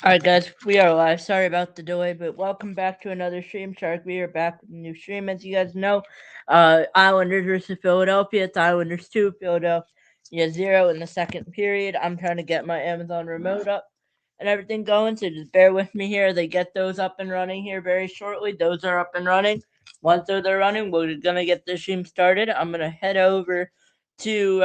Alright guys, we are live. Sorry about the delay, but welcome back to another Stream Shark. We are back with a new stream. As you guys know, Islanders versus Philadelphia. It's Islanders 2, Philadelphia 0 in the second period. I'm trying to get my Amazon remote up and everything going, so just bear with me here. They get those up and running here very shortly. Those are up and running. Once those are running, we're gonna get the stream started. I'm gonna head over to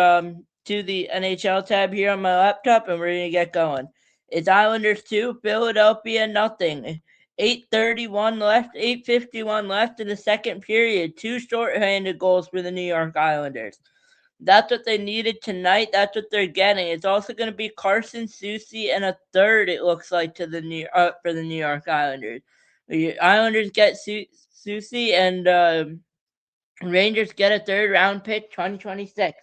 the NHL tab here on my laptop and we're gonna get going. It's Islanders 2, Philadelphia nothing. 8:31 left, 8:51 left in the second period. Two shorthanded goals for the New York Islanders. That's what they needed tonight. That's what they're getting. It's also going to be Carson Soucy and a third. It looks like to the for the New York Islanders. The Islanders get Soucy and Rangers get a third round pick 2026.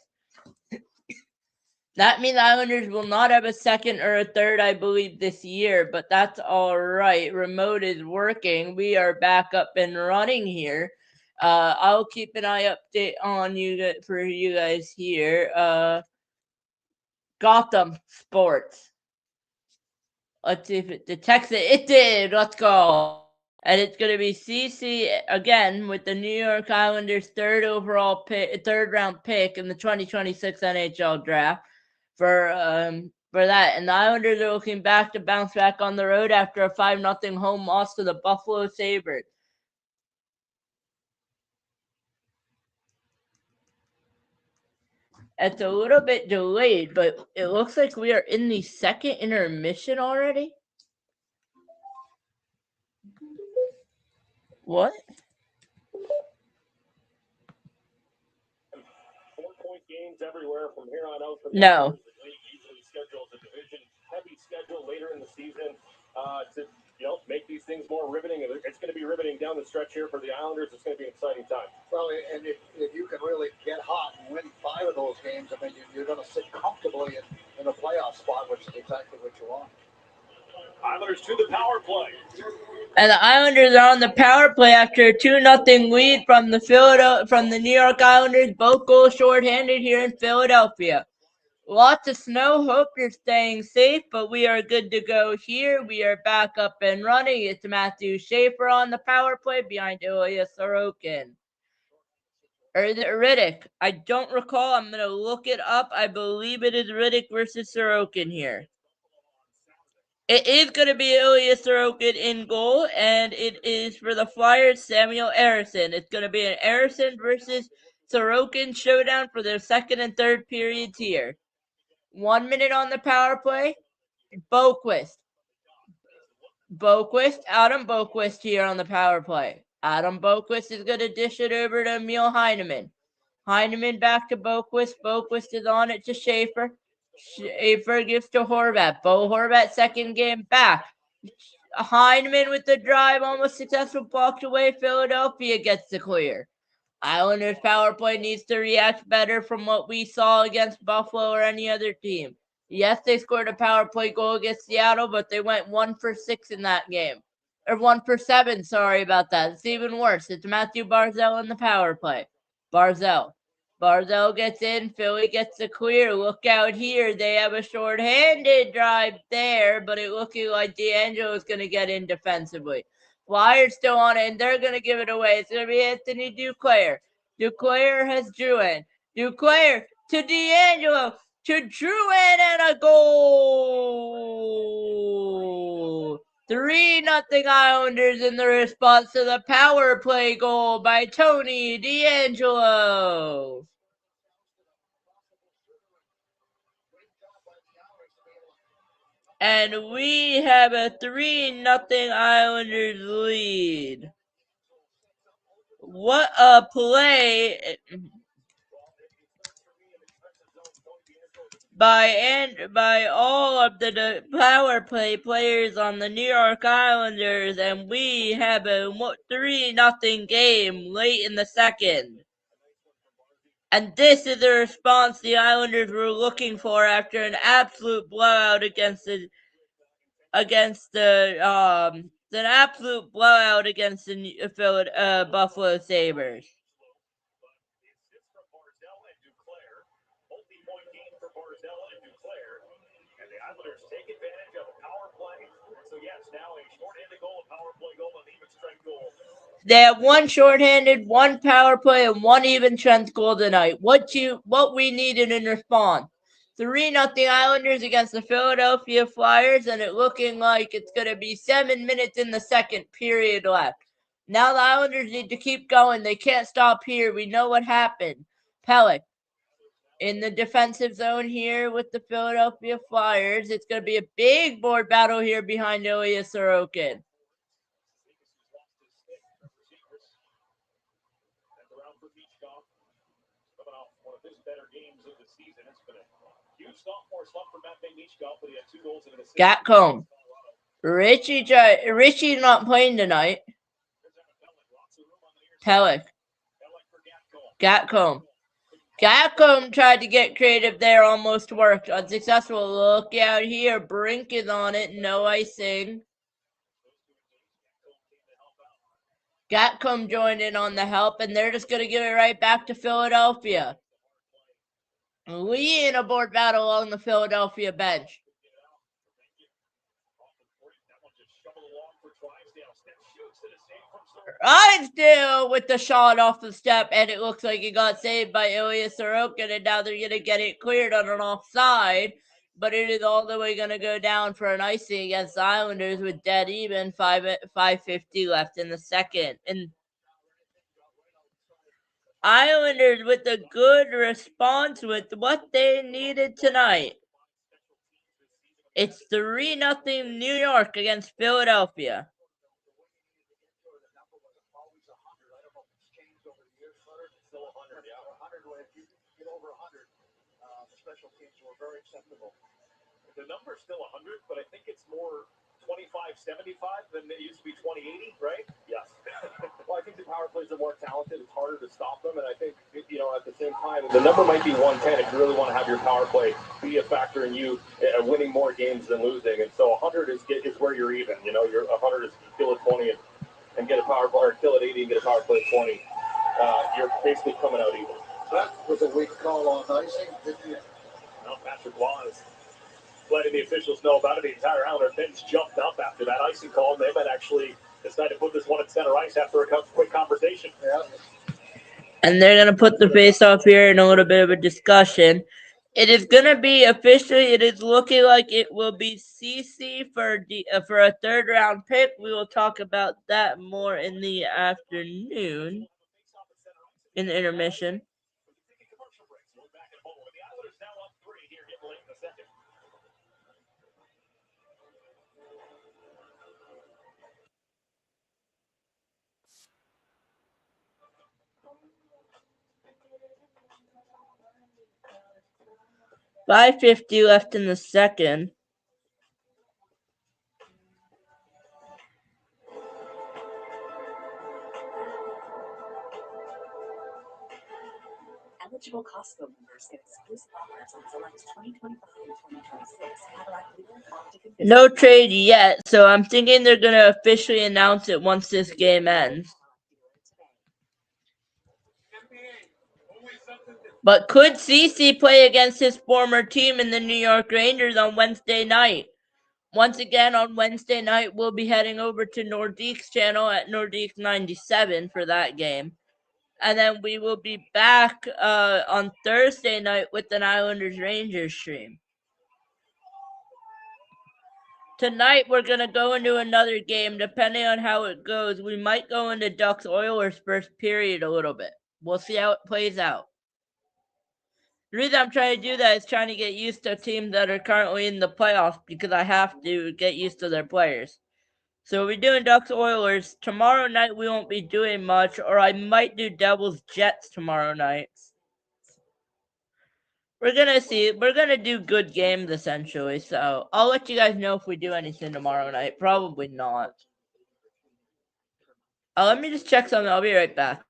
That means Islanders will not have a second or a third, I believe, this year, but that's all right. Remote is working. We are back up and running here. I'll keep an eye update on for you guys here. Gotham Sports. Let's see if it detects it. It did. Let's go. And it's going to be CC again with the New York Islanders' third round pick in the 2026 NHL draft for that. And the Islanders are looking back to bounce back on the road after a 5-0 home loss to the Buffalo Sabres. It's a little bit delayed, but it looks like we are in the second intermission already. What? 4-point games everywhere from here on out. No. The league usually schedules a division-heavy schedule later in the season to make these things more riveting. It's going to be riveting down the stretch here for the Islanders. It's going to be an exciting time. Well, and if you can really get hot and win 5 of those games, I mean, you're going to sit comfortably in a playoff spot, which is exactly what you want. Islanders to the power play. And the Islanders are on the power play after a 2-0 lead from the New York Islanders. Both goals shorthanded here in Philadelphia. Lots of snow. Hope you're staying safe, but we are good to go here. We are back up and running. It's Matthew Schaefer on the power play behind Ilya Sorokin. Or is it Riddick? I don't recall. I'm going to look it up. I believe it is Riddick versus Sorokin here. It is going to be Ilya Sorokin in goal, and it is for the Flyers, Samuel Ersson. It's going to be an Ersson versus Sorokin showdown for their second and third periods here. 1 minute on the power play. Boqvist. Adam Boqvist here on the power play. Adam Boqvist is going to dish it over to Emil Heineman. Heineman back to Boqvist. Boqvist is on it to Schaefer. Schaefer gives to Horvat. Bo Horvat second game back. Heineman with the drive, almost successful, blocked away. Philadelphia gets the clear. Islanders power play needs to react better from what we saw against Buffalo or any other team. Yes, they scored a power play goal against Seattle, but they went 1 for 6 in that game. Or 1 for 7, sorry about that. It's even worse. It's Matthew Barzal in the power play. Barzal gets in. Philly gets the clear. Look out here. They have a short-handed drive there, but it looking like DeAngelo is going to get in defensively. Flyers still on it, and they're going to give it away. It's going to be Anthony Duclair. Duclair has Drouin. Duclair to DeAngelo. To Drouin and a goal. 3-0 Islanders in the response to the power play goal by Tony DeAngelo. And we have a 3-0 Islanders lead. What a play by all of the power play players on the New York Islanders, and we have a 3-0 game late in the second. And this is the response the Islanders were looking for after an absolute blowout against the Buffalo Sabres. Multi-point game for Barzal and Duclair. And the Islanders take advantage of a power play. That's now a shorthanded goal, a power play goal, an even strength goal. They have one shorthanded, one power play, and one even strength goal tonight. What we needed in response. 3-0 Islanders against the Philadelphia Flyers, and it looking like it's going to be 7 minutes in the second period left. Now the Islanders need to keep going. They can't stop here. We know what happened. Pelech in the defensive zone here with the Philadelphia Flyers. It's going to be a big board battle here behind Ilya Sorokin. One of his better games of the season. It's been a huge sophomore slump for Matvei Michkov, but he had 2 goals and an assist. Gatcomb. Richie's not playing tonight. Pelech. Gatcomb. Gatcomb tried to get creative there, almost worked. Unsuccessful. Look out here. Brink is on it. No icing. Gatcomb joined in on the help, and they're just going to give it right back to Philadelphia. Lee in a board battle on the Philadelphia bench. Still with the shot off the step, and it looks like it got saved by Ilya Sorokin, and now they're going to get it cleared on an offside, but it is all the way going to go down for an icing against the Islanders with dead even, 5:50 left in the second. And Islanders with a good response with what they needed tonight. It's 3-0 New York against Philadelphia. Special teams were very acceptable. The number's still 100, but I think it's more 25-75 than it used to be 20-80, right? Yes. Well, I think the power plays are more talented. It's harder to stop them, and I think, at the same time, the number might be 110 if you really want to have your power play be a factor in you winning more games than losing. And so 100 is where you're even. Your 100 is kill at 20 and get a power play, or kill at 80 and get a power play at 20. You're basically coming out even. That was a weak call on icing, didn't you? No, Patrick Waugh is letting the officials know about it. The entire Islander bench jumped up after that icing call, and they might actually decide to put this one at center ice after a quick conversation. Yeah. And they're going to put the face-off here in a little bit of a discussion. It is going to be officially, it is looking like it will be CC for a third-round pick. We will talk about that more in the afternoon, in the intermission. 5:50 left in the second. Eligible Costco members get exclusive offers on select 2025 and 2026 Cadillac Legal Optic and No trade yet, so I'm thinking they're going to officially announce it once this game ends. But could CC play against his former team in the New York Rangers on Wednesday night? Once again, on Wednesday night, we'll be heading over to Nordique's channel at Nordique 97 for that game. And then we will be back on Thursday night with an Islanders-Rangers stream. Tonight, we're going to go into another game. Depending on how it goes, we might go into Ducks-Oilers first period a little bit. We'll see how it plays out. The reason I'm trying to do that is trying to get used to teams that are currently in the playoffs because I have to get used to their players. So we're doing Ducks-Oilers. Tomorrow night we won't be doing much, or I might do Devils-Jets tomorrow night. We're going to see. We're going to do good games, essentially. So I'll let you guys know if we do anything tomorrow night. Probably not. Let me just check something. I'll be right back.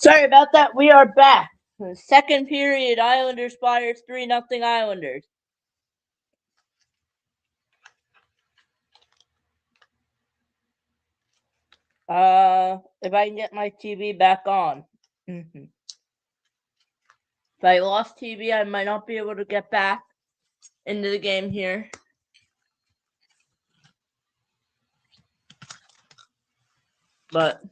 Sorry about that. We are back. Second period, Islanders Flyers 3-0 Islanders. If I can get my TV back on. If I lost TV, I might not be able to get back into the game here. But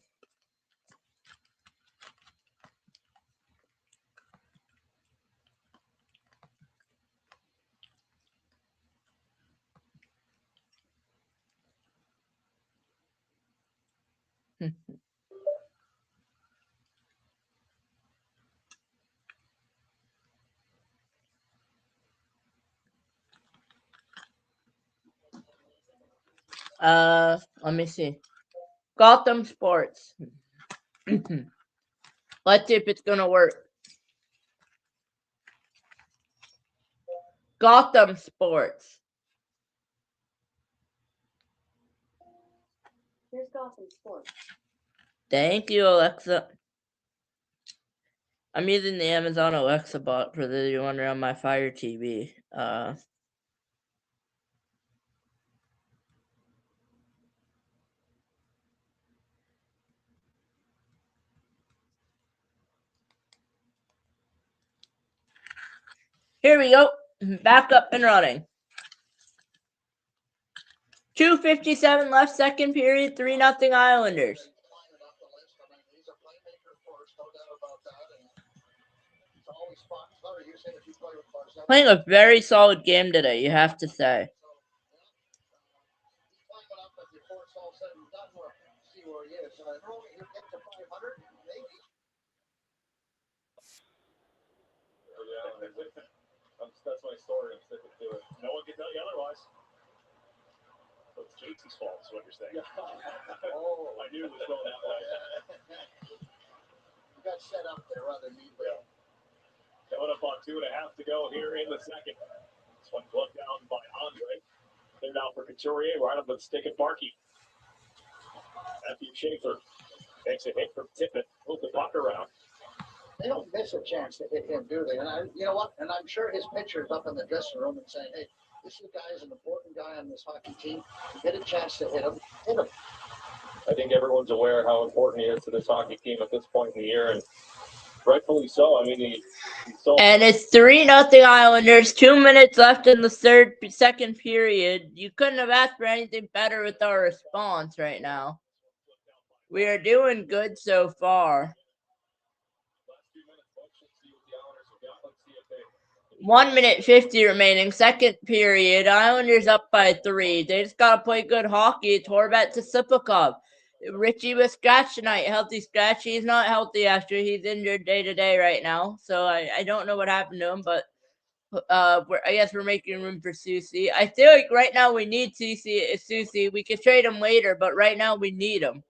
let me see. Gotham Sports. Let's see if it's gonna work. Gotham Sports. Here's Gotham Sports. Thank you, Alexa. I'm using the Amazon Alexa bot for those you wondering on my Fire TV. Here we go. Back up and running. 2:57 left, second period, 3-0 Islanders. He's a playmaker first, no doubt about that. And it's always fun. Larry, you said if you play with Barzell, Playing a very solid game today, you have to say. he's climbing up, but before it's all said and done, we'll see where he is. And I know he'll get to 500, maybe. That's my story. I'm sticking to it. No one can tell you otherwise. So it's JT's fault, is what you're saying. Oh, I knew it was going that way. You got set up there rather neatly. Yeah. Coming up on 2.5 to go here in the second. This one plugged down by Andre. They're now for Couturier, right up the stick at Barkey. Matthew Schaefer takes a hit from Tippett. Move the puck around. They don't miss a chance to hit him, do they? And you know what? And I'm sure his pitcher's up in the dressing room and saying, hey, this guy is an important guy on this hockey team. You get a chance to hit him, hit him. I think everyone's aware how important he is to this hockey team at this point in the year, and rightfully so. I mean, he's so. And it's 3-0 Islanders. 2 minutes left in the second period. You couldn't have asked for anything better with our response right now. We are doing good so far. 1 minute 50 remaining, second period. Islanders up by 3. They just gotta play good hockey. It's Horvat to Sipakov. Richie was scratched tonight, healthy scratch. He's not healthy after he's injured day to day right now. So I don't know what happened to him, but I guess we're making room for Susie. I feel like right now we need Susie. We could trade him later, but right now we need him.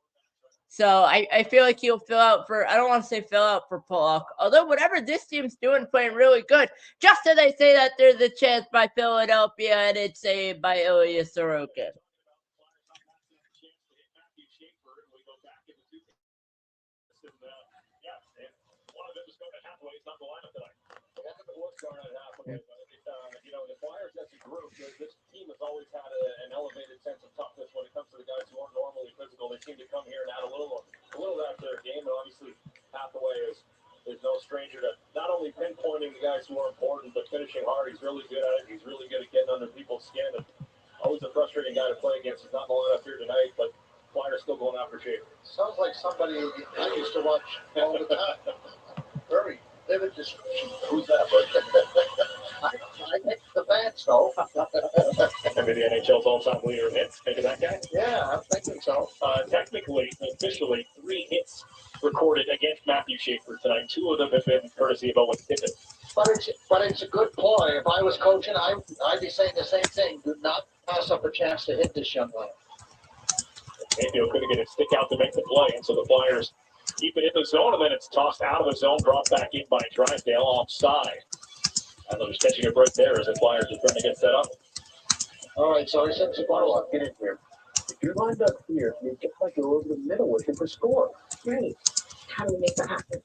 So I feel like he'll fill out for, I don't want to say fill out for Pollock. Although whatever this team's doing, playing really good. Just as I say that, there's a chance by Philadelphia and it's saved by Ilya Sorokin. The Flyers as a group, this team has always had an elevated sense of toughness when it comes to the guys who aren't normally physical. They seem to come here and add a little of that to their game, and obviously Hathaway is no stranger to not only pinpointing the guys who are important, but finishing hard. He's really good at it. He's really good at getting under people's skin, and always a frustrating guy to play against. He's not long enough here tonight, but Flyers still going after Schaefer. Sounds like somebody I used to watch all the time. Very vivid description. Who's that, bud? I think the fans know. Maybe the NHL's all-time leader in hits. Think of that guy? Yeah, I'm thinking so. Technically, officially, 3 hits recorded against Matthew Schaefer tonight. 2 of them have been courtesy of Owen Tippett. But it's a good ploy. If I was coaching, I'd be saying the same thing. Do not pass up a chance to hit this young man. Mayfield couldn't get a stick out to make the play, and so the Flyers keep it in the zone, and then it's tossed out of the zone, brought back in by Drysdale offside. And they're just catching it right there as the Flyers are trying to get set up. All right, so he sends the ball up. Get in here. If you're lined up here, you get like you're over the middle looking for score. Great. How do we make that happen?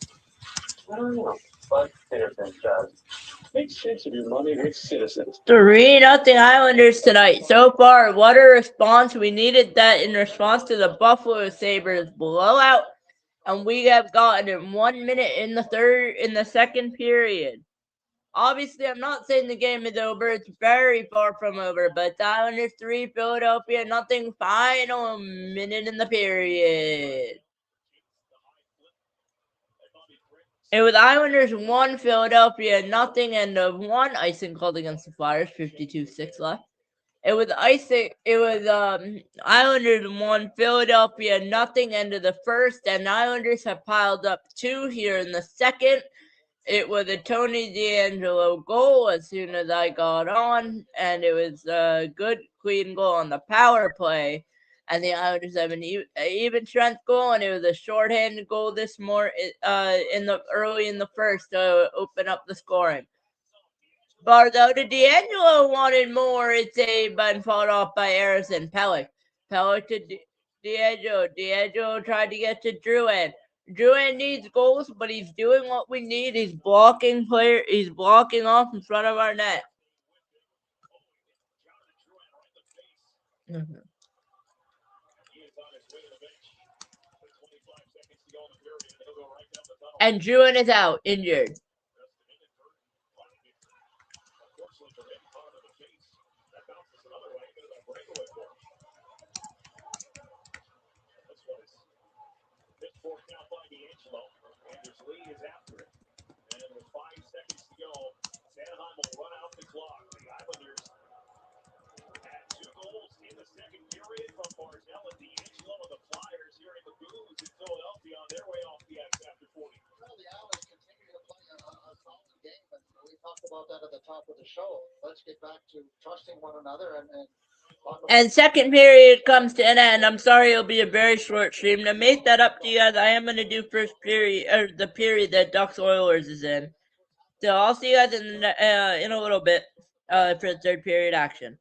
I don't know. But citizens does. Makes sense of your money with citizens. 3-0 Islanders tonight. So far, what a response. We needed that in response to the Buffalo Sabres blowout. And we have gotten it 1 minute in the second period. Obviously, I'm not saying the game is over. It's very far from over. But the Islanders 3, Philadelphia nothing. Final minute in the period. It was Islanders 1, Philadelphia nothing, end of 1. Icing called against the Flyers, 52-6 left. It was Islanders 1, Philadelphia nothing, end of the first, and Islanders have piled up 2 here in the second. It was a Tony DeAngelo goal as soon as I got on, and it was a good clean goal on the power play. And the Islanders have an even strength goal, and it was a shorthanded goal early in the first to open up the scoring. Bardo to D'Angelo wanted more. It's but fought off by Harrison. Pellick to D'Angelo. D'Angelo tried to get to Drouin. Drouin needs goals, but he's doing what we need. He's blocking off in front of our net. Mm-hmm. And Drouin is out, injured. Forced out by D'Angelo. Anders Lee is after it. And with 5 seconds to go, Anaheim will run out the clock. The Islanders had 2 goals in the second period from Barzell and D'Angelo, and the Flyers here in the booze in Philadelphia on their way off the ice after 40. Well, the Islanders continue to play a solid game, and we talked about that at the top of the show. Let's get back to trusting one another and second period comes to an end. I'm sorry it'll be a very short stream. To make that up to you guys, I am going to do first period, or the period that Ducks Oilers is in. So I'll see you guys in a little bit for the third period action.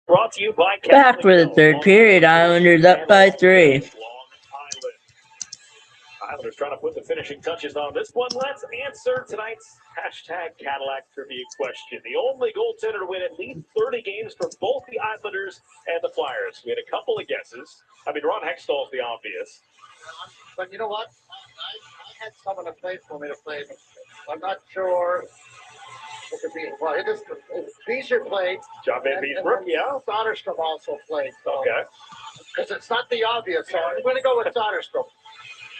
Brought to you by Back for the third period. Islanders up by 3. Long Island. Islanders trying to put the finishing touches on this one. Let's answer tonight's hashtag Cadillac trivia question. The only goaltender to win at least 30 games for both the Islanders and the Flyers. We had a couple of guesses. I mean, Ron Hextall is the obvious. But you know what? I had someone that played for me to play. I'm not sure. It could be. Well, it is. Beezer played. John Van Beesbrook, yeah. Soderstrom also played. So, Okay. because it's not the obvious, so I'm going to go with Soderstrom.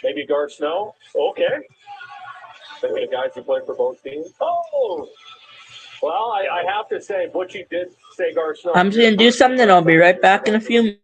Maybe Gar Snow. Okay. Maybe the guys who played for both teams. Oh! Well, I have to say, Butchie did say Gar Snow. I'm just gonna do something. I'll be right back in a few minutes.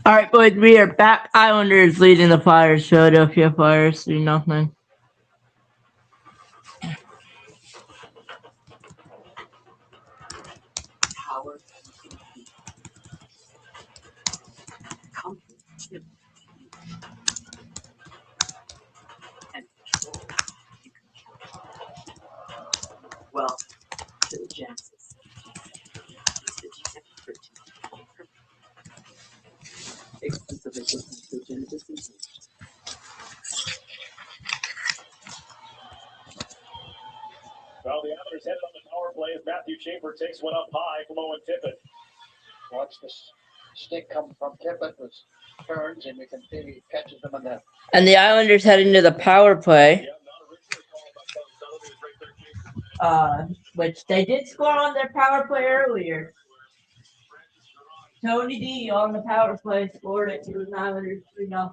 All right, boys, we are back. Islanders leading the Flyers. Philadelphia Flyers 3-0. Power comfort tip and control. You control. Welcome to the Genesis. It's the G7 13. Exclusively to Genesis. Well, the Islanders headed on the power play as Matthew Schaefer takes one up high from Owen Tippett. Watch this stick come from Tippett, which turns, and you can see he catches them in the. And the Islanders heading to the power play. Yeah, not originally called by Tom Sullivan, who's right there, Schaefer. Which they did score on their power play earlier. Tony D on the power play scored it to the Islanders 3-0. You know,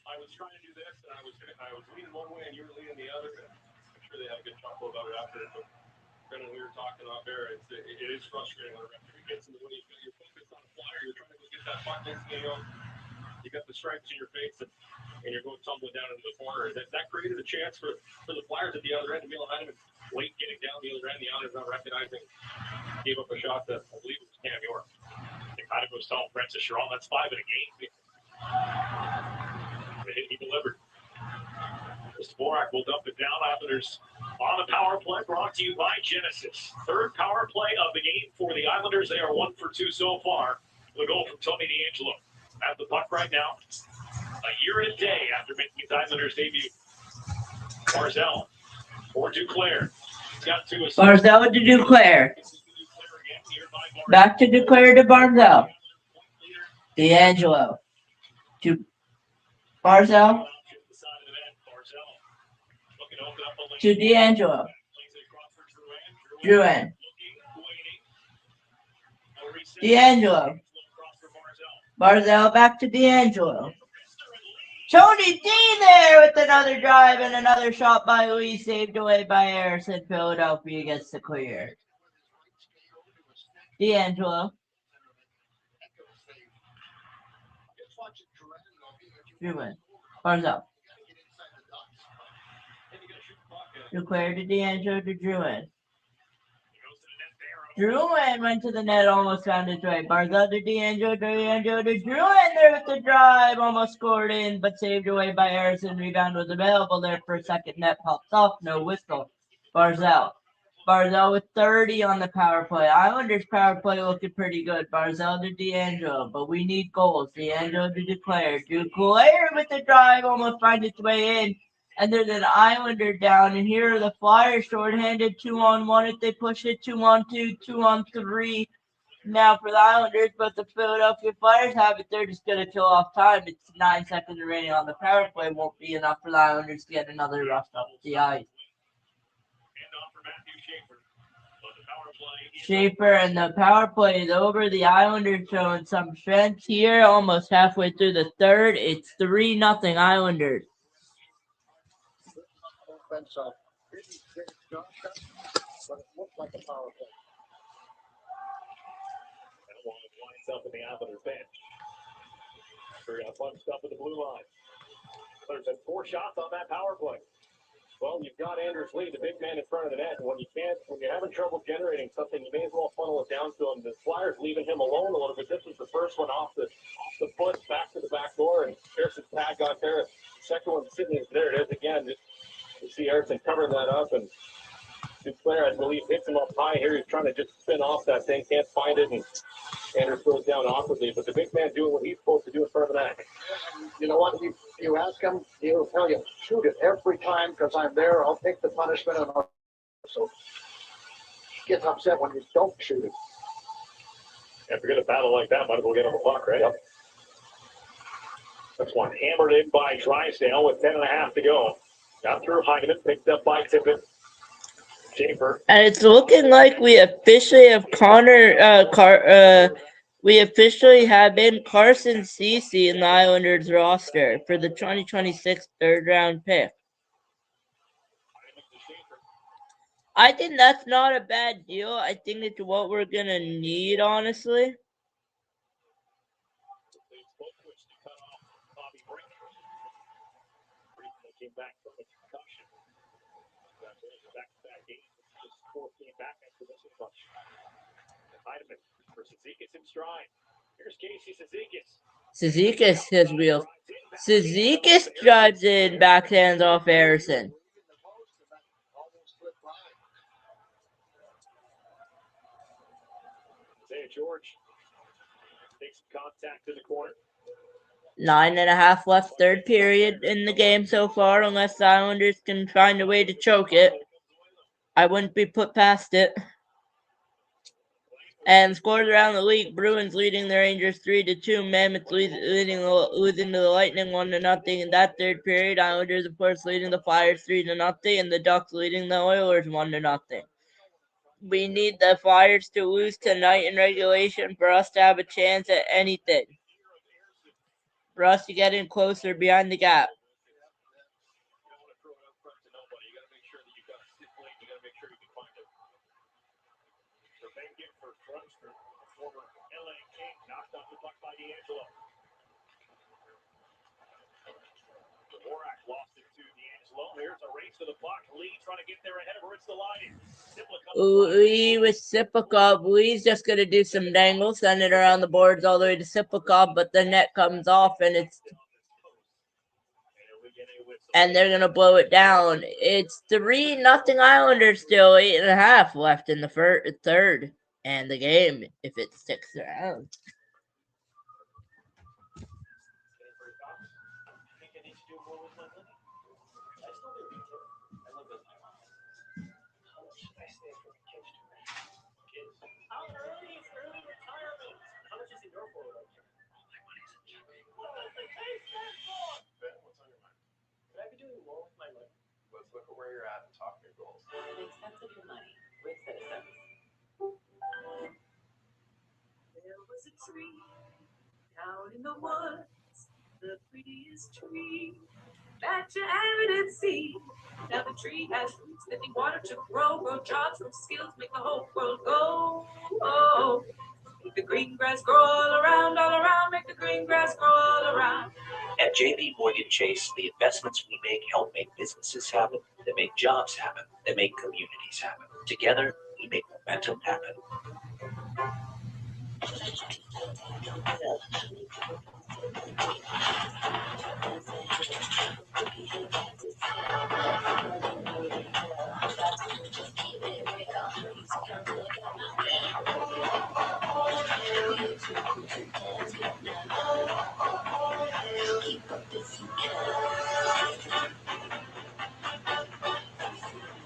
I was trying to do this, and I was leaning one way, and you were leaning the other. And I'm sure they had a good chuckle about it after. But Brendan, we were talking off air. It is frustrating when a referee gets in the way. You're focused on a flyer. You're trying to go get that puck next game. You got the stripes in your face, and you're going tumbling down into the corner. That created a chance for the Flyers at the other end. Emil Heineman late getting down the other end. The Islanders not recognizing. Gave up a shot to, I believe it was Cam York. It kind of goes telling Francis Chiarot, that's 5 in a game. He delivered. Dvorak will dump it down. Islanders on the power play, brought to you by Genesis. Third power play of the game for the Islanders. They are 1 for 2 so far. The goal from Tony DeAngelo. At the puck right now. A year and a day after making his Islanders debut. Barzal or Duclair. He's got 2 assists. Barzal to Duclair. Back to Duclair to Barzal. DeAngelo. To Barzal. To DeAngelo. Drouin. DeAngelo. Barzal back to DeAngelo. Tony D there with another drive and another shot by Lee, saved away by Harrison. Philadelphia gets the clear. DeAngelo. Drouin. Barzal. Duclair to DeAngelo to Drouin. Drouin went to the net, almost found his way. Barzal to DeAngelo to Drouin there with the drive, almost scored in, but saved away by Harrison. Rebound was available there for a second. Net pops off, no whistle. Barzal with 30 on the power play. Islanders power play looking pretty good. Barzal to DeAngelo, but we need goals. DeAngelo to Duclair. Duclair with the drive, almost find its way in. And there's an Islander down, and here are the Flyers shorthanded 2-on-1 if they push it, 2-on-2, 2-on-3 now for the Islanders, but the Philadelphia Flyers have it. They're just going to kill off time. It's 9 seconds remaining on the power play. Won't be enough for the Islanders to get another rush up the ice. Schaefer, and the power play is over. The Islanders showing some strength here, almost halfway through the third. It's 3-0 Islanders. Offense, but it looked like a power play. And one lines up in the Islanders bench. They're going to bunched up at the blue line. There's been 4 shots on that power play. Well, you've got Anders Lee, the big man in front of the net, and when you're having trouble generating something, you may as well funnel it down to him. The Flyers leaving him alone a little bit. This was the first one off the foot, back to the back door, and Harrison's tag got there. Second one sitting there. It is again. You see Harrison covering that up, and Duclair, I believe, hits him up high here. He's trying to just spin off that thing, can't find it, and Anders goes down awkwardly. But the big man doing what he's supposed to do in front of the net. You know what? You ask him, he'll tell you, shoot it every time because I'm there. I'll take the punishment. And so he gets upset when you don't shoot it. If you're going to battle like that, might as well get him a puck, right? Yep. That's one hammered in by Drysdale with 10.5 to go. Got through Heineman, picked up by Tippett. Schaefer. And it's looking like we officially have we officially have in Carson Ceci in the Islanders roster for the 2026 third-round pick. I think that's not a bad deal. I think it's what we're going to need, honestly. back from a concussion. Back-to-back games. Just 4th game back after this bunch. Heineman for Cizikas in stride. Here's Casey Cizikas. Cizikas has wheels. Cizikas drives in, backhands off Harrison. Isaiah George takes some contact in the corner. 9.5 left, third period in the game so far, unless the Islanders can find a way to choke it. I wouldn't be put past it. And scores around the league. Bruins leading the Rangers 3-2. Mammoth losing to the Lightning 1-0 in that third period. Islanders, of course, leading the Flyers 3-0, and the Ducks leading the Oilers 1-0. We need the Flyers to lose tonight in regulation for us to have a chance at anything. For us to get in closer behind the gap. Former LA King knocked off the puck by D'Angelo. Dvorak lost it to D'Angelo. Here's a race to the puck. Lee trying to get there ahead of Ristolainen. Lee with Sipakov. Lee's just going to do some dangles, send it around the boards all the way to Sipakov, but the net comes off and they're going to blow it down. It's 3-0 Islanders still, 8.5 left in the third. And the game, if it sticks around. Let's look at where you're at and talk your goals. Make sense of your money with Citizens. There was a tree out in the woods, the prettiest tree that you ever did see. Now the tree has roots that need water to grow jobs, grow skills, make the whole world go. Oh, make the green grass grow all around, make the green grass grow all around. At JP Morgan Chase, the investments we make help make businesses happen, that make jobs happen, that make communities happen. Together, we make momentum happen.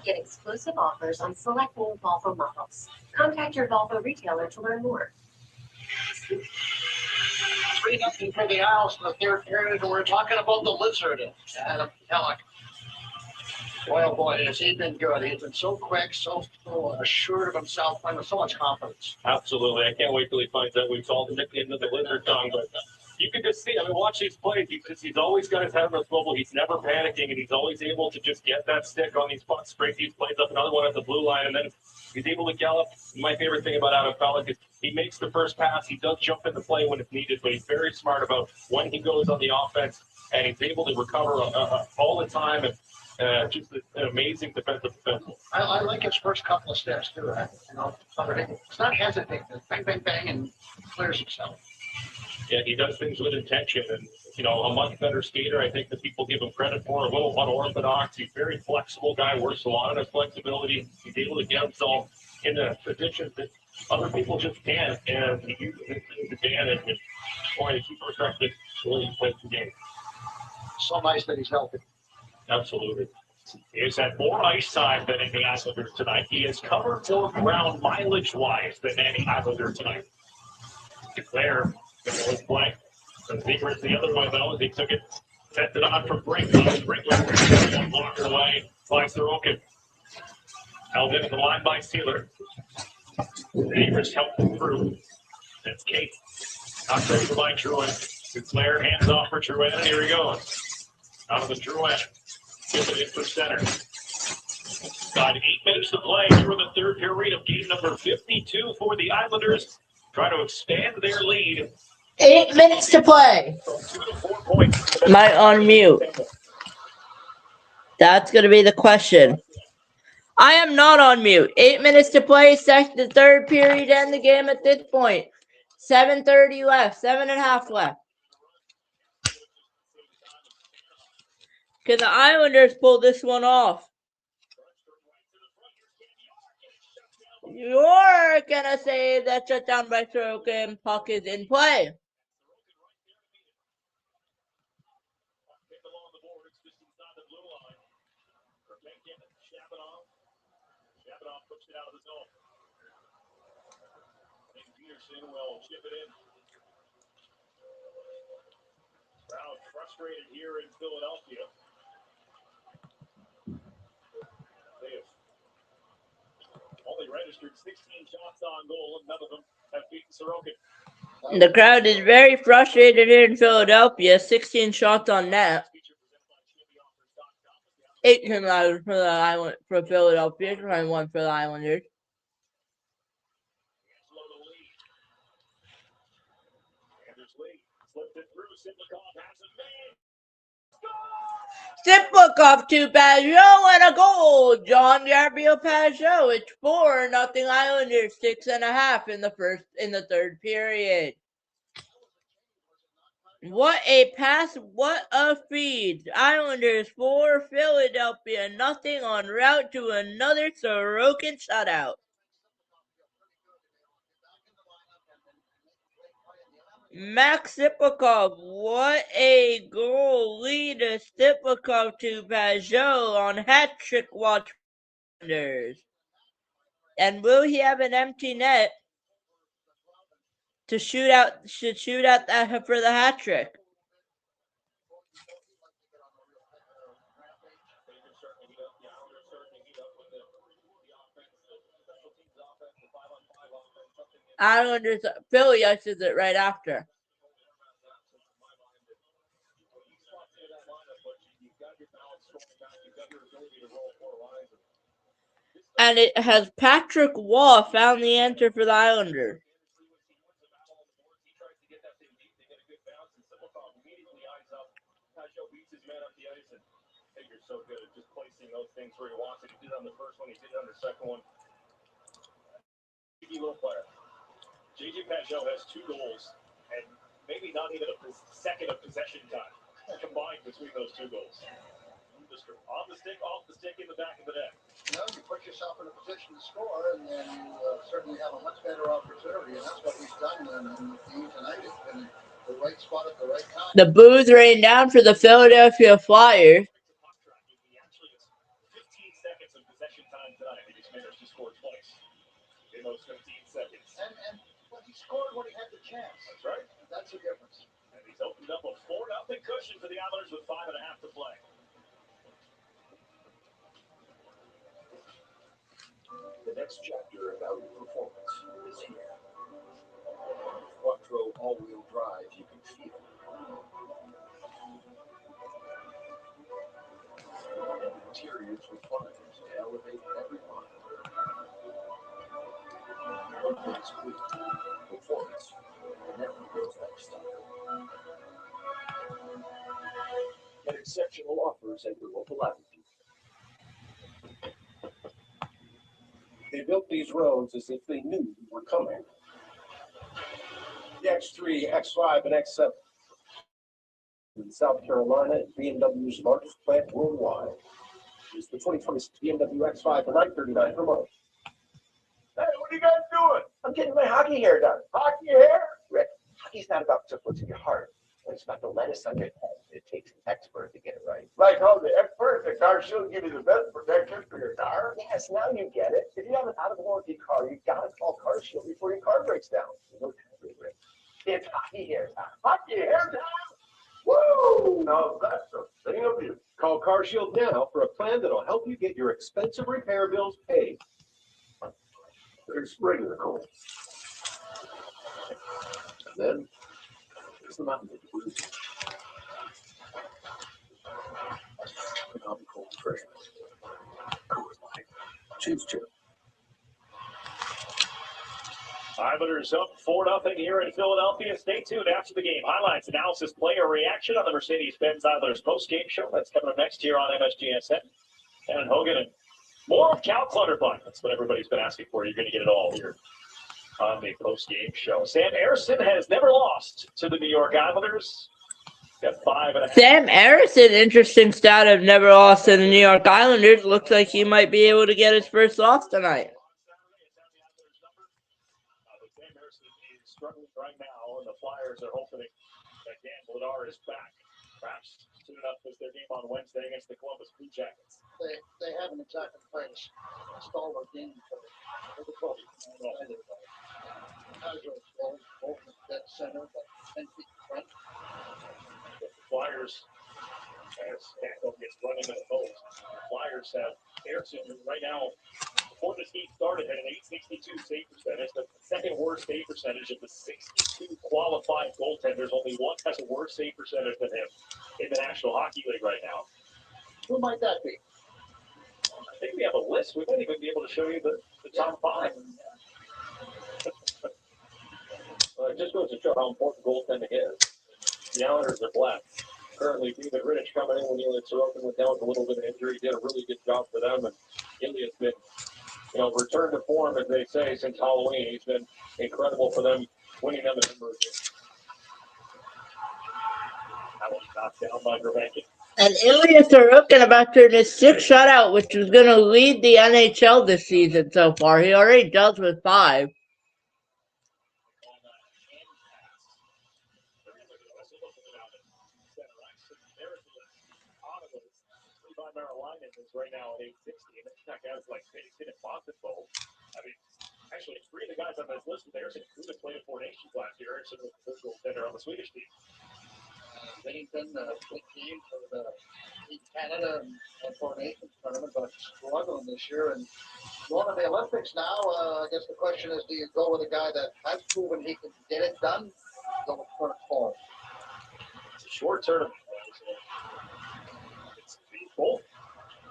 Get exclusive offers on select new Volvo models. Contact your Volvo retailer to learn more. 3-0 for the Isles in the third period, and we're talking about the Lizard, Adam Kellock. Boy, oh boy, has he been good. He's been so quick, so assured of himself, playing with so much confidence. Absolutely. I can't wait till he finds out we've all nicknamed him the Lizard Tongue, but you can just see, I mean, watch these plays. He's always got his head on the swivel. He's never panicking, and he's always able to just get that stick on these pucks, break these plays up, another one at the blue line, and then he's able to gallop. My favorite thing about Adam Pelech is he makes the first pass. He does jump into play when it's needed, but he's very smart about when he goes on the offense, and he's able to recover all the time. And just an amazing defensive defenseman. I like his first couple of steps too. It's not hesitating. Bang, bang, bang, and clears himself. Yeah, he does things with intention, and a much better skater. I think that people give him credit for. A little unorthodox. He's a very flexible guy. Works a lot on his flexibility. He's able to get himself in a position that other people just can't, and he uses his advantage. And boy, he keeps respected the way he plays the game. So nice that he's healthy. Absolutely. He has had more ice time than any Islander tonight. He has covered more ground mileage-wise than any Islander tonight. Declare the play. The secret's the other way, though, as he took it, sent it on from Brink. One blocker away by Sorokin. Held into the line by Sealer. Neighbors helped him through. That's Kate. Knocked over by Drouin. Declare hands off for Drouin. Here he goes. Out of the Drouin. Gives it in for center. Got 8 minutes to play through the third period of game number 52 for the Islanders. Try to expand their lead. 8 minutes to play. From 2 to 4 points. Might on mute. That's going to be the question. I am not on mute. 8 minutes to play. The third period and the game at this point. 7:30 left. 7.5 left. Can the Islanders pull this one off? You're going to say that shutdown by Sorokin. Puck is in play. Shabanov puts it out of the zone. And Peterson will chip it in. Brown frustrated here in Philadelphia. They have only registered 16 shots on goal, and none of them have beaten Sorokin. The crowd is very frustrated here in Philadelphia. 16 shots on net. 18 for Philadelphia, 21 for the Islanders. Simplakov to Pajot and a goal. John Gabriel Pajot. It's 4-0 Islanders. 6.5 in the third period. What a pass! What a feed! Islanders 4, Philadelphia nothing en route to another Sorokin shutout. Max Sipakov, what a goal lead to Sipakov to Pajot on hat trick watch. And will he have an empty net to shoot out that for the hat trick? Islanders, Philly ices it right after. And it has Patrick Waugh found the answer for the Islanders. So good at just placing those things where he wants it. He did it on the first one. He did it on the second one. Little player. JJ Pajot has 2 goals and maybe not even a second of possession time combined between those 2 goals. Just on the stick, off the stick, in the back of the net. You know, you put yourself in a position to score, and then you certainly have a much better opportunity, and that's what we've done in the game tonight. It's been the right spot at the right time. The boos rain down for the Philadelphia Flyers. In those 15 seconds. And he scored when he had the chance. That's right. That's the difference. And he's opened up a 4-0 cushion for the Islanders with 5.5 to play. The next chapter of Audi performance is here. Quattro all-wheel drive, you can feel it. And interiors refined to elevate every line. One thing's clear, performance never goes out of style. Get exceptional offers at your local Audi. They built these roads as if they knew we were coming. The X3, X5, and X7. In South Carolina, BMW's largest plant worldwide. It's the 2020 BMW X5 for $939 per month. Hey, what are you guys doing? I'm getting my hockey hair done. Hockey hair? Rick, hockey's not about just what's in your heart. It's about the lettuce on your head. It takes an expert to get it right. Like how the expert at the car show give you the best protection for your car? Yes, now you get it. If you have an out-of-warranty car, you gotta call Car Shield before your car breaks down. No time, Rick. It's hockey hair time. Hockey hair time? Woo! Now that's a thing of beauty. Call Car Shield now for a plan that'll help you get your expensive repair bills paid. There's spring in the cold. And then there's the mountain of the blues. And I'll be cold fresh. Coors Light. Choose chip. Islanders up 4-0 here in Philadelphia. Stay tuned after the game. Highlights, analysis, player reaction on the Mercedes-Benz Islanders post-game show. That's coming up next here on MSGSN. And Hogan and more of Cal Clutterbuck. That's what everybody's been asking for. You're going to get it all here on the post-game show. Sam Ersson has never lost to the New York Islanders. Got 5.5. Sam Ersson, interesting stat of never lost to the New York Islanders. Looks like he might be able to get his first loss tonight. Sam Ersson is struggling right now, and the Flyers are hoping that Dan Vladar is back. Perhaps soon enough as their game on Wednesday against the Columbus Blue Jackets. They haven't exactly played a stalwart game for the Colts. Both at center, but 10 feet in front. The Flyers, as Campbell gets running in the post, the Flyers have Ersson right now, before this game started, had an .862 save percentage, the second worst save percentage of the 62 qualified goaltenders. Only one has a worse save percentage than him in the National Hockey League right now. Who might that be? I think we have a list. We might even be able to show you the top 5. It just goes to show how important goaltending is. The Islanders are blessed. Currently, David Rittich coming in when Ilya Sorokin went down with a little bit of injury. Did a really good job for them, and Ilya's been, returned to form, as they say, since Halloween. He's been incredible for them, winning them a number of games. That was knocked down by Gravenkin. And Ilya Sorokin about to turn his 6th shutout, which is going to lead the NHL this season so far. He already does with 5. Carolina is right now at 860, and then that guy's like Pennington and Montembeault. I mean, actually, 3 of the guys on this list of theirs included played in 4 Nations last year. Ersson was the goaltender on the Swedish team. Bennington, good team for the Canada and 4 Nations tournament, but struggling this year. And going to the Olympics now, I guess the question is, do you go with a guy that has proven he can get it done? Go with Kurt Cole. It's a short tournament. Both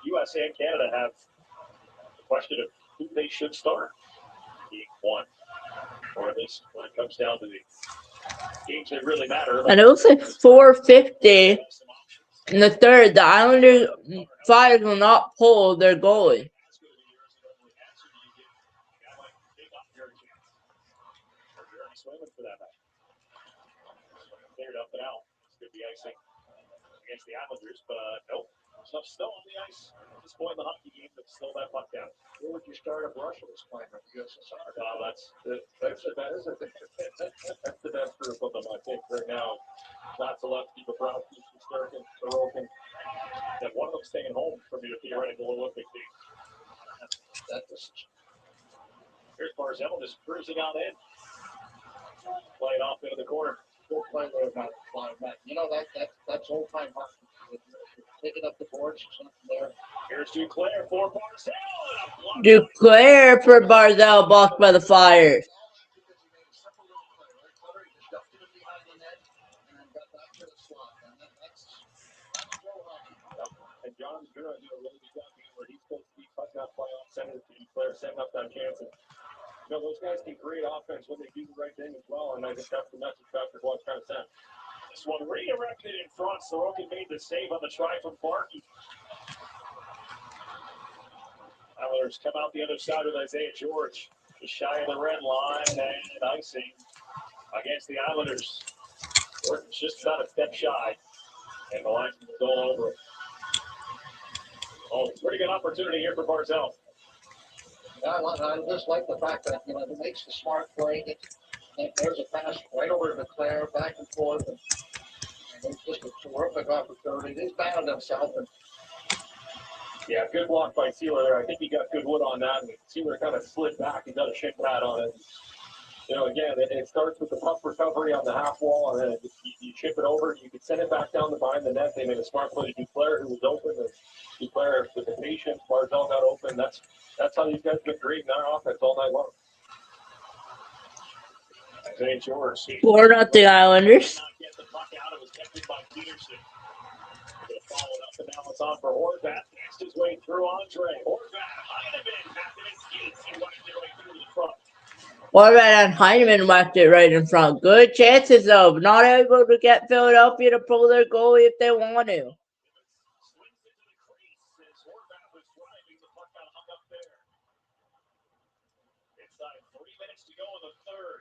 USA and Canada have the question of who they should start. Game 1, or at least when it comes down to the games that really matter. And it looks like 450 in the third. The Islanders Flyers will not pull their goalie. Cleared up and out. It's going to be icing against the Islanders, but nope. There's enough snow on the ice at this point in the hockey game to slow that puck down. Where would you start if Russia was playing for the USSR? That's the best group of them, I think, right now. Vasilevsky, Bobrovsky, Shesterkin, Sorokin. And one of them staying home from your theoretical Olympic team. Here's Barzell just cruising on in. Playing off into the corner. Go play there, not flying back. That's old time hockey. Picking up the boards or something there. Here's Duclair for Barzell. Duclair for Barzell, blocked by the Flyers. And John's going to do a really good job where he's supposed to be pucking up play off center to Duclair, setting up that chance. And, those guys can create offense when they do the right thing as well. And I think that's the message Patrick was trying to send. This one redirected in front. Sorokin made the save on the try from Barkey. Islanders come out the other side with Isaiah George. Just shy of the red line and icing against the Islanders. George's just about a step shy. And the line is all over. Oh, pretty good opportunity here for Barzell. I just like the fact that, he makes the smart play. There's a pass right over to Claire, back and forth. And it's just a terrific opportunity. He's battled himself. Yeah, good block by Sealer there. I think he got good wood on that. And Sealer kind of slid back. He got a shin pad on it. Again, it starts with the puck recovery on the half wall, and then you chip it over. You can send it back down behind the net. They made a smart play to Duclair, who was open. And Duclair with the patience. Barzell got open. That's how these guys have been creating their offense all night long. Isaiah George. 4-0 Islanders. Get the puck out. It was kept by Peterson. Followed up, and now it's on for Horvat. Next his way through Andre. Horvat, Heineman, Heineman skates. He wiped it right through the front. Horvat and Heineman whacked it right in front. Good chances, though. Not able to get Philadelphia to pull their goalie if they want to. Swings into the crease as Horvath was driving. The puck got hung up there. Inside 3 minutes to go in the third.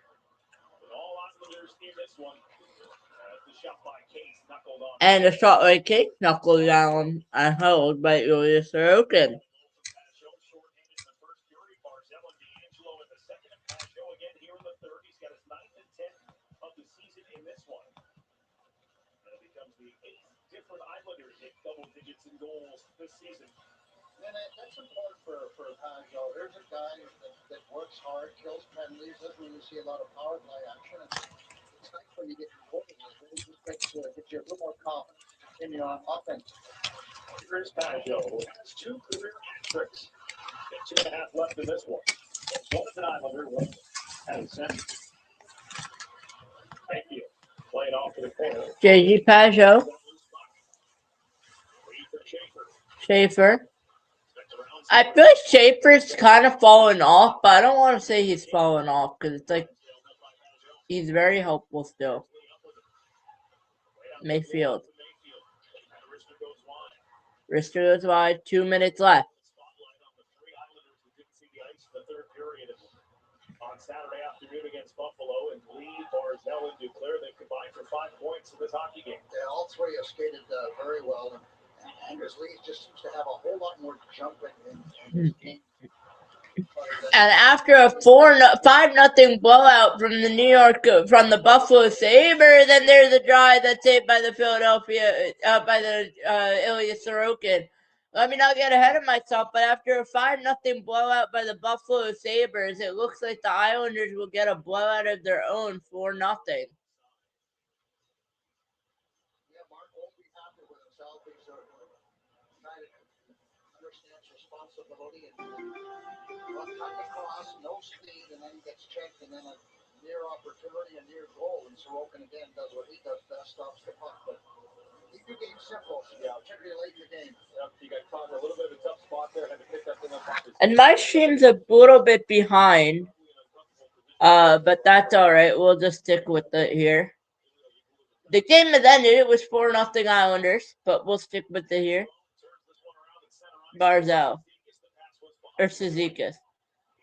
But all Islanders in this one. The shot by Case knuckled on. And a shot by Case knuckled down and held by Ilya Sorokin. Shorthanded in the first period. Barzell and D'Angelo in the second. And Pajot again here in the third. He's got his 9th and 10th of the season in this one. And it becomes the 8th different Islanders hit double digits in goals this season. And that's important for Pajot. There's a guy that works hard, kills penalties, doesn't really see a lot of power play action. It's nice when you get goals. It just gets you a little more confidence in your offense. Here's Pajot, who has 2 career hat-tricks. Got 2.5 left in this one. One is an Islander, one at center. Thank you. Play it off to the corner. JG Pajot. Reed for Schaefer. Schaefer. I feel like Schaefer's kind of falling off, but I don't want to say he's falling off because it's like he's very helpful still. Mayfield. Rister goes wide. 2 minutes left. Spotlight on the 3 Islanders who didn't see the ice in the third period on Saturday afternoon against Buffalo. And Lee, Barzell, and Duclair, they combined for 5 points in this hockey game. Yeah, all three have skated very well. And Anders Lee just seems to have a whole lot more jump in his game. And after a 5-0 blowout from the Buffalo Sabres, then there's a drive that's saved by the Ilya Sorokin. Let me not get ahead of myself, but after a 5-0 blowout by the Buffalo Sabres, it looks like the Islanders will get a blowout of their own 4-0. Mark won't be happy with himself. He's a guy that understands responsibility and cut across, no speed, and then he gets checked, and then a near opportunity, a near goal, and Sorokin again does what he does best, stops the puck. But keep your game simple, particularly late in the game. You got caught in a little bit of a tough spot there, had to pick up in the pocket. And my stream's a little bit behind, but that's all right. We'll just stick with it here. The game has ended. It was 4-0 Islanders, but we'll stick with it here. Barzell. Or Cizikas.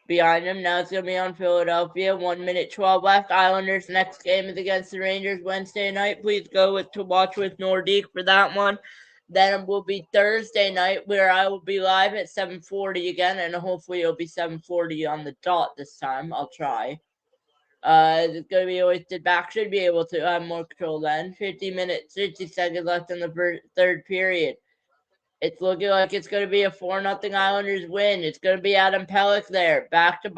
Behind him, now it's going to be on Philadelphia. 1 minute 12 left. Islanders' next game is against the Rangers Wednesday night. Please go to watch with Nordique for that one. Then it will be Thursday night where I will be live at 7:40 again, and hopefully it'll be 7:40 on the dot this time. I'll try. It's going to be hoisted back. Should be able to have more control then. 50 seconds left in the third period. It's looking like it's going to be a 4-0 Islanders win. It's going to be Adam Pelech there. Back to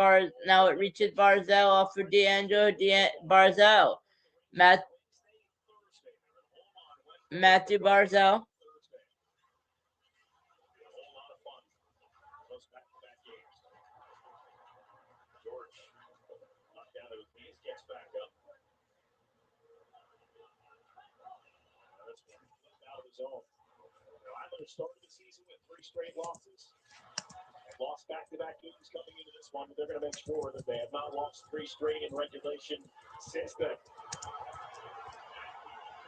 now it reaches Barzell off of D'Angelo. Barzell. Matthew Barzell. Islanders started the season with 3 straight losses. They lost back-to-back games coming into this one, but they're going to make sure that they have not lost 3 straight in regulation since then.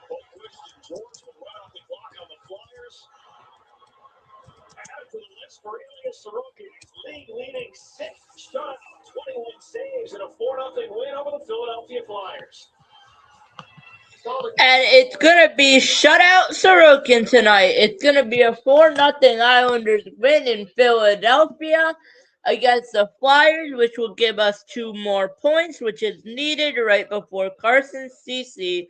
Both Bush and George will run off the clock on the Flyers. Added to the list for Ilya Sorokin, his league-leading 6th shot, 21 saves, and a 4-0 win over the Philadelphia Flyers. And it's going to be shutout Sorokin tonight. It's going to be a 4-0 Islanders win in Philadelphia against the Flyers, which will give us 2 more points, which is needed right before Carson Soucy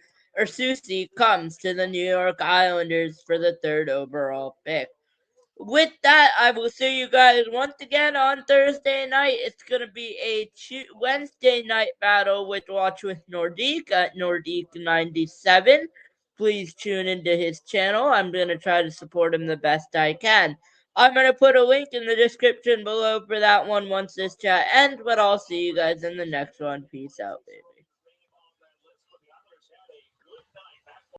comes to the New York Islanders for the 3rd overall pick. With that, I will see you guys once again on Thursday night. It's going to be a Wednesday night battle with Watch with Nordique at Nordique97. Please tune into his channel. I'm going to try to support him the best I can. I'm going to put a link in the description below for that one once this chat ends, but I'll see you guys in the next one. Peace out, baby.